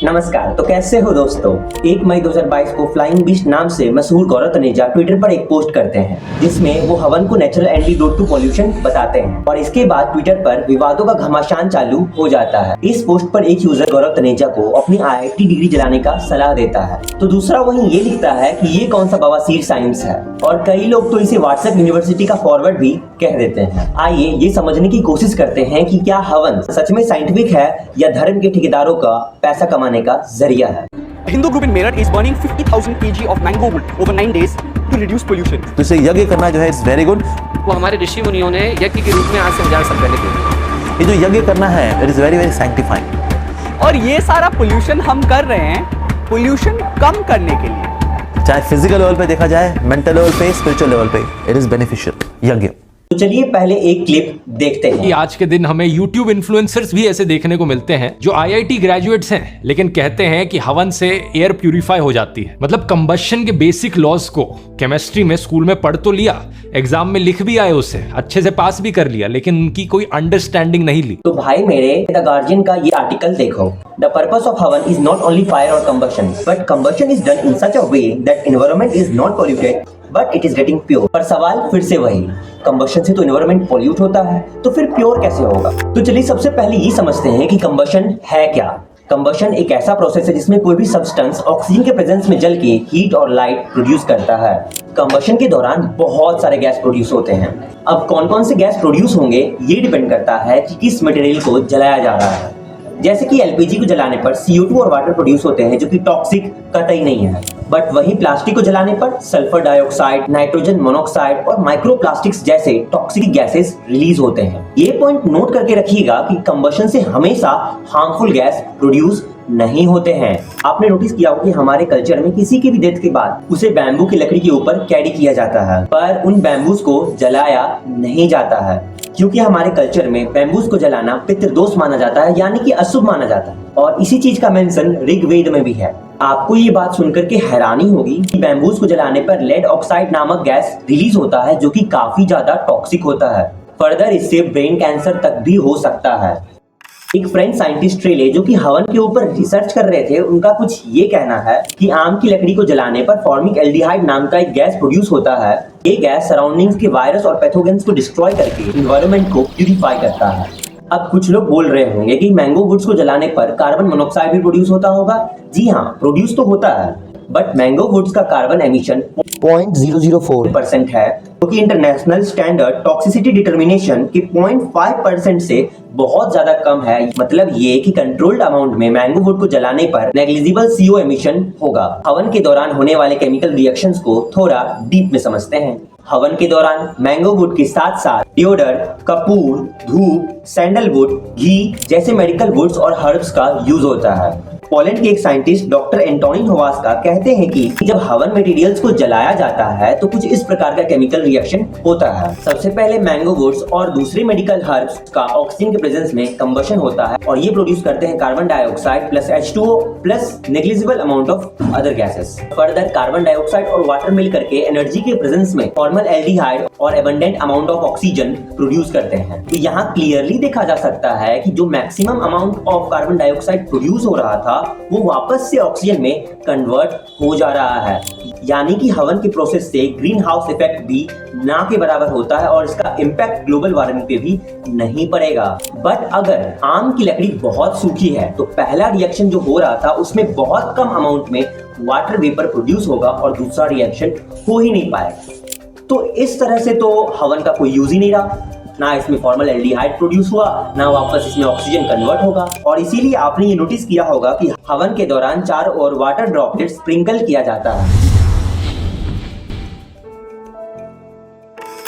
नमस्कार। तो कैसे हो दोस्तों। 1 मई 2022 को फ्लाइंग बीस्ट नाम से मशहूर गौरव तनेजा ट्विटर पर एक पोस्ट करते हैं जिसमें वो हवन को नेचुरल एंटीडोट टू पॉल्यूशन बताते हैं और इसके बाद ट्विटर पर विवादों का घमासान चालू हो जाता है। इस पोस्ट पर एक यूजर गौरव तनेजा को अपनी IIT डिग्री जलाने का सलाह देता है तो दूसरा वहीं ये लिखता है कि ये कौन सा बवासीर साइंस है और कई लोग तो इसे व्हाट्सएप यूनिवर्सिटी का फॉरवर्ड भी कह देते हैं। आइए ये समझने की कोशिश करते हैं कि क्या हवन सच में साइंटिफिक है या धर्म के ठेकेदारों का पैसा कमाने का जरिया है। Hindu group in Meerut is burning 50,000 kg of mango wood over 9 days to reduce pollution. तो इसे यज्ञ करना जो है इट्स वेरी गुड। वो हमारे ऋषि मुनियों ने यज्ञ के रूप में आज से 1000 साल पहले किया। ये जो यज्ञ करना है इट इज वेरी वेरी सैंक्टिफाइंग। और ये सारा पोल्यूशन हम कर रहे हैं पोल्यूशन कम करने के लिए। चाहे फिजिकल लेवल पे देखा जाए, मेंटल लेवल पे, स्पिरिचुअल लेवल पे, इट इज बेनिफिशियल यज्ञ। तो चलिए पहले एक क्लिप देखते हैं। कि आज के दिन हमें YouTube इन्फ्लुएंसर्स भी ऐसे देखने को मिलते हैं जो IIT ग्रेजुएट्स हैं लेकिन कहते हैं कि हवन से एयर प्यूरिफाई हो जाती है। मतलब कंबशन के बेसिक लॉज को केमिस्ट्री में स्कूल में पढ़ तो लिया, एग्जाम में लिख भी आए, उसे अच्छे से पास भी कर लिया, लेकिन उनकी कोई अंडरस्टैंडिंग नहीं ली। तो भाई मेरे द गार्जियन का ये आर्टिकल देखो। द पर्पस ऑफ हवन इज नॉट ओनली फायर और combustion but combustion is done in such a way that environment is not polluted but it is getting pure. पर सवाल फिर से वही, कंबशन से तो एनवायरनमेंट पॉल्यूट होता है तो फिर प्योर कैसे होगा। तो चलिए सबसे पहले ये समझते हैं कि कंबशन है क्या। कंबशन एक ऐसा प्रोसेस है जिसमें कोई भी सब्सटेंस ऑक्सीजन के प्रेजेंस में जल के हीट और लाइट प्रोड्यूस करता है। कंबशन के दौरान बहुत सारे गैस प्रोड्यूस होते हैं। अब कौन कौन से गैस प्रोड्यूस होंगे ये डिपेंड करता है कि किस मटेरियल को जलाया जा रहा है। जैसे कि LPG को जलाने पर CO2 और वाटर प्रोड्यूस होते हैं जो कि टॉक्सिक कतई नहीं है, बट वही प्लास्टिक को जलाने पर सल्फर डाइऑक्साइड, नाइट्रोजन मोनोऑक्साइड और माइक्रोप्लास्टिक्स जैसे टॉक्सिक गैसेस रिलीज होते हैं। ये पॉइंट नोट करके रखिएगा कि कंबशन से हमेशा हार्मफुल गैस प्रोड्यूस नहीं होते हैं। आपने नोटिस किया होगा कि हमारे कल्चर में किसी की भी डेथ के बाद उसे बैम्बू की लकड़ी के ऊपर कैरी किया जाता है पर उन बैम्बूज को जलाया नहीं जाता है क्योंकि हमारे कल्चर में बैम्बूज को जलाना पितृदोष माना जाता है, यानी कि अशुभ माना जाता है। और इसी चीज का मेंशन ऋग्वेद में भी है। आपको ये बात सुनकर के हैरानी होगी कि बैम्बूज को जलाने पर लेड ऑक्साइड नामक गैस रिलीज होता है जो कि काफी ज्यादा टॉक्सिक होता है। फर्दर इससे ब्रेन कैंसर तक भी हो सकता है। एक फ्रेंच साइंटिस्ट ट्रेले जो कि हवन के ऊपर रिसर्च कर रहे थे, उनका कुछ ये कहना है कि आम की लकड़ी को जलाने पर फॉर्मिक एल्डिहाइड नाम का एक गैस प्रोड्यूस होता है। ये गैस सराउंडिंग्स के वायरस और पैथोजेंस को डिस्ट्रॉय करके एनवायरनमेंट को प्यूरिफाई करता है। अब कुछ लोग बोल रहे होंगे कि मैंगो वुड्स को जलाने पर कार्बन मोनोऑक्साइड भी प्रोड्यूस होता होगा। जी हाँ, प्रोड्यूस तो होता है बट मैंगो वुड्स का कार्बन एमिशन 0.004% है क्योंकि इंटरनेशनल स्टैंडर्ड टॉक्सिसिटी डिटर्मिनेशन के 0.5% से बहुत ज्यादा कम है। मतलब ये कि कंट्रोल्ड अमाउंट में मैंगो वुड को जलाने पर नेग्लिजिबल CO एमिशन होगा। हवन के दौरान होने वाले केमिकल रिएक्शंस को थोड़ा डीप में समझते हैं। हवन के दौरान मैंगो वुड के साथ साथ डिओडर, कपूर, धूप, सैंडलवुड, घी जैसे मेडिकल वुड्स और हर्ब्स का यूज होता है। पोलैंड के एक साइंटिस्ट डॉक्टर एंटोनिन होवास्का कहते हैं कि जब हवन मटेरियल्स को जलाया जाता है तो कुछ इस प्रकार का केमिकल रिएक्शन होता है। सबसे पहले मैंगो वुड्स और दूसरे मेडिकल हर्ब्स का ऑक्सीजन के प्रेजेंस में कंबशन होता है और ये प्रोड्यूस करते हैं carbon dioxide plus H2O plus negligible amount of other gases. Further carbon dioxide और वाटर मिल करके एनर्जी के प्रेजेंस में फॉर्मल एल्डिहाइड और abundant amount of oxygen produce करते हैं। तो यहाँ क्लियरली देखा जा सकता है कि जो maximum amount of carbon dioxide produce हो रहा था वो वापस से ऑक्सीजन में कन्वर्ट हो जा रहा है, यानी कि हवन के प्रोसेस से ग्रीन हाउस इफेक्ट भी ना के बराबर होता है और इसका इम्पैक्ट ग्लोबल वार्मिंग पे भी नहीं पड़ेगा। बट अगर आम की लकड़ी बहुत सूखी है तो पहला रिएक्शन जो हो रहा था उसमें बहुत कम अमाउंट में वाटर वेपर प्रोड्यूस होगा और दूसरा रिएक्शन हो ही नहीं पाएगा। तो इस तरह से तो हवन का कोई यूज ही नहीं रहा, ना इसमें फॉर्मल एल्डिहाइड प्रोड्यूस हुआ ना वापस इसमें ऑक्सीजन कन्वर्ट होगा। और इसीलिए आपने ये नोटिस किया होगा कि हवन के दौरान चारों ओर वाटर ड्रॉपलेट स्प्रिंकल किया जाता है।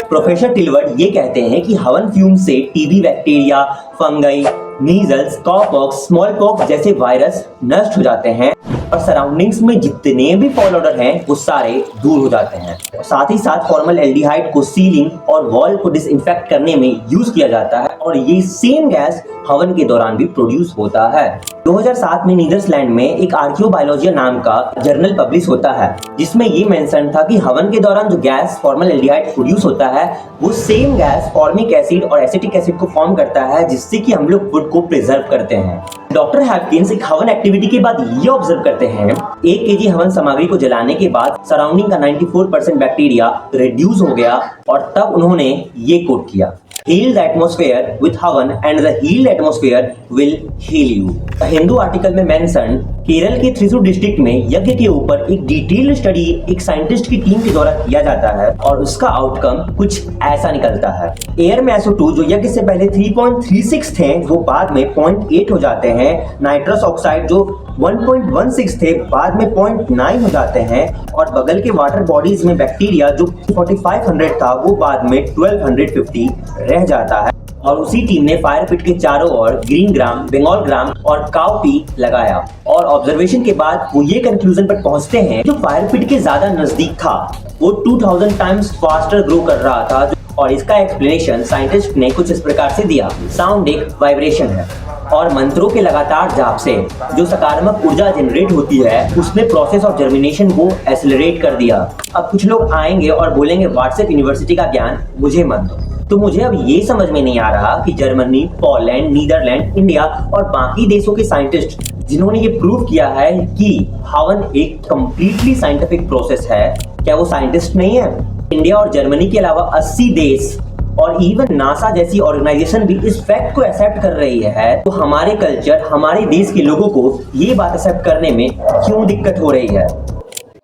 प्रोफेसर टिलवर्ड ये कहते हैं कि हवन फ्यूम से TB, bacteria, fungi, measles, cowpox, smallpox जैसे वायरस नष्ट हो जाते हैं और सराउंडिंग्स में जितने भी फॉल ऑर्डर हैं वो सारे दूर हो जाते हैं। साथ ही साथ फॉर्मल एल्डिहाइड को सीलिंग और वॉल को डिसइंफेक्ट करने में यूज किया जाता है और ये सेम गैस हवन के दौरान भी प्रोड्यूस होता है। 2007 में नीदरलैंड में एक आर्कियोबायोलॉजी नाम का जर्नल पब्लिश होता है, जिसमें ये मेंशन था कि हवन के दौरान जो गैस फॉर्मल्डिहाइड प्रोड्यूस होता है वो सेम गैस फॉर्मिक एसिड और एसिटिक एसिड को फॉर्म करता है, जिससे कि हम लोग फूड को प्रिजर्व करते हैं। डॉक्टर हैपकिंस एक हवन एक्टिविटी के बाद ये ऑब्जर्व करते हैं 1 केजी हवन सामग्री को जलाने के बाद सराउंडिंग का 94% बैक्टीरिया रिड्यूस हो गया, और तब उन्होंने ये कोट किया, heal the atmosphere with havan and the healed atmosphere will heal you। Hindu article में मेंशन केरल के थ्रिसुर डिस्ट्रिक्ट में यज्ञ के ऊपर एक डिटेल्ड स्टडी एक साइंटिस्ट की टीम के द्वारा किया जाता है, और उसका आउटकम कुछ ऐसा निकलता है। एयर में SO2 जो यज्ञ से पहले 3.36 थे वो बाद में 0.8 हो जाते हैं। नाइट्रस ऑक्साइड जो 1.16 थे बाद में 0.9 हो जाते हैं, और बगल के वाटर बॉडीज में बैक्टीरिया जो 4500 था वो बाद में 1250 रह जाता है। और उसी टीम ने फायर पिट के चारों ओर ग्रीन ग्राम, बंगाल ग्राम और काउपी लगाया, और ऑब्जर्वेशन के बाद वो ये कंक्लूजन पर पहुंचते हैं जो फायर पिट के ज्यादा नजदीक था वो 2000 टाइम्स फास्टर ग्रो कर रहा था। और इसका एक्सप्लेनेशन साइंटिस्ट ने कुछ इस प्रकार से दिया, साउंड एक वाइब्रेशन है, और मंत्रों के लगातार जाप से जो सकारात्मक ऊर्जा जनरेट होती है उसने प्रोसेस ऑफ जर्मिनेशन को एक्सेलरेट कर दिया। अब कुछ लोग आएंगे और बोलेंगे व्हाट्सएप यूनिवर्सिटी का ज्ञान मुझे मत दो। तो मुझे अब ये समझ में नहीं आ रहा कि जर्मनी, पोलैंड, नीदरलैंड, इंडिया और बाकी देशों के साइंटिस्ट जिन्होंने ये प्रूव किया है कि हवन एक कंप्लीटली साइंटिफिक प्रोसेस है, क्या वो साइंटिस्ट नहीं है? इंडिया और जर्मनी के अलावा 80 देश और इवन नासा जैसी ऑर्गेनाइजेशन भी इस फैक्ट को एक्सेप्ट कर रही है, तो हमारे कल्चर, हमारे देश के लोगों को ये बात एक्सेप्ट करने में क्यों दिक्कत हो रही है?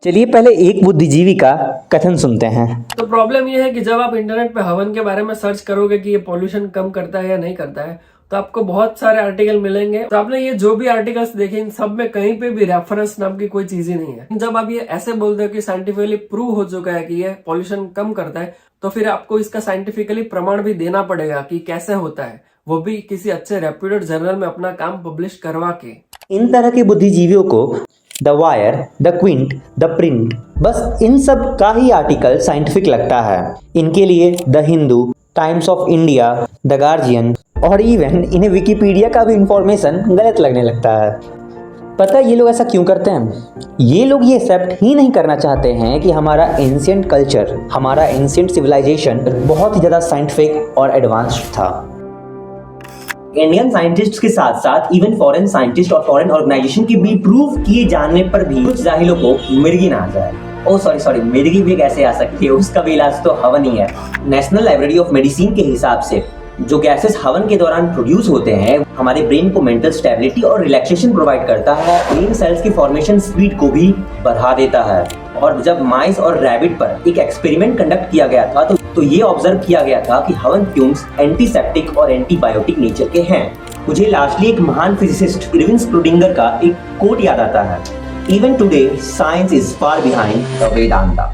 चलिए पहले एक बुद्धिजीवी का कथन सुनते हैं। तो प्रॉब्लम ये है कि जब आप इंटरनेट पे हवन के बारे में सर्च करोगे कि ये पॉल्यूशन कम करता है या नहीं करता है, तो आपको बहुत सारे आर्टिकल मिलेंगे। तो आपने ये जो भी आर्टिकल्स देखे इन सब में कहीं पे भी रेफरेंस नाम की कोई चीज ही नहीं है। जब आप ये ऐसे बोलते हो कि साइंटिफिकली प्रूव हो चुका है कि ये पॉल्यूशन कम करता है, तो फिर आपको इसका साइंटिफिकली प्रमाण भी देना पड़ेगा कि कैसे होता है, वो भी किसी अच्छे रेप्यूटेड जर्नल में अपना काम पब्लिश करवा के। इन तरह के बुद्धिजीवियों को the wire, the Quint, the print, बस इन सब का ही आर्टिकल साइंटिफिक लगता है। इनके लिए the Hindu, times of India, the guardian और इवन इन्हें विकिपीडिया का भी इंफॉर्मेशन गलत लगने लगता है। पता है ये लोग ऐसा क्यों करते हैं? ये लोग ये एक्सेप्ट ही नहीं करना चाहते हैं कि हमारा एंशिएंट कल्चर, हमारा एंशिएंट सिविलाइजेशन बहुत ही ज़्यादा साइंटिफिक और एडवांस्ड था। इंडियन साइंटिस्ट के साथ साथ इवन फॉरेन साइंटिस्ट और फॉरेन ऑर्गेनाइजेशन के भी प्रूव किए जाने पर भी कुछ जाहिलों को मिर्गी ना आ जाए। ओ सॉरी, मिर्गी भी कैसे आ सकती है? उसका भी इलाज तो हवन ही है। नेशनल लाइब्रेरी ऑफ मेडिसिन के हिसाब से जो गैसेस हवन के दौरान प्रोड्यूस होते हैं हमारे ब्रेन को मेंटल स्टेबिलिटी और रिलैक्सेशन प्रोवाइड करता है, ब्रेन सेल्स की फॉर्मेशन स्पीड को भी बढ़ा देता है। और जब माइस और रैबिट पर एक एक्सपेरिमेंट कंडक्ट किया गया था तो ये ऑब्जर्व किया गया था कि हवन फ्यूम्स एंटीसेप्टिक और एंटीबायोटिक नेचर के हैं। मुझे लास्टली एक महान फिजिसिस्ट इरविन स्क्रूडिंगर का एक कोट याद आता है, even today science is far behind the Vedanta.